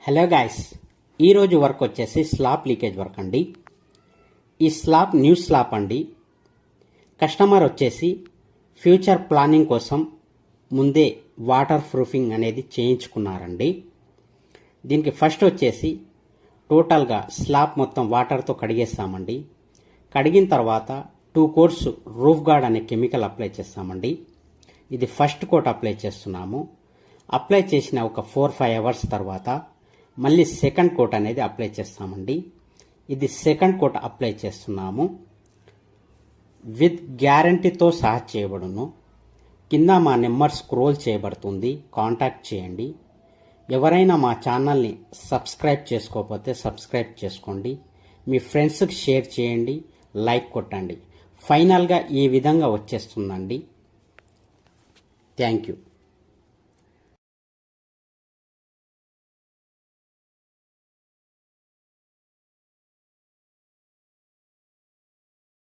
Hello guys, ఈరోజు work వచ్చేసి slab leakage work అండి. ఈ స్లాబ్ న్యూ స్లాబ్ అండి. కస్టమర్ వచ్చేసి ఫ్యూచర్ ప్లానింగ్ కోసం ముందే వాటర్ ప్రూఫింగ్ అనేది చేయించుకున్నారండి. దీనికి ఫస్ట్ వచ్చేసి టోటల్గా స్లాబ్ మొత్తం వాటర్తో కడిగేస్తామండి. కడిగిన తర్వాత 2 కోట్స్ రూఫ్ గార్డ్ అనే కెమికల్ అప్లై చేస్తామండి. ఇది ఫస్ట్ కోట్ అప్లై చేస్తున్నాము. అప్లై చేసిన ఒక 4-5 అవర్స్ తర్వాత మళ్ళీ సెకండ్ కోట్ అనేది అప్లై చేస్తామండి. ఇది సెకండ్ కోట్ అప్లై చేస్తున్నాము. విత్ గ్యారంటీతో సహా చేయబడును. కింద మా నెంబర్ స్క్రోల్ చేయబడుతుంది, కాంటాక్ట్ చేయండి. ఎవరైనా మా ఛానల్ని సబ్స్క్రైబ్ చేసుకోకపోతే సబ్స్క్రైబ్ చేసుకోండి. మీ ఫ్రెండ్స్కి షేర్ చేయండి, లైక్ కొట్టండి. ఫైనల్గా ఈ విధంగా వచ్చేస్తుందండి. Thank you.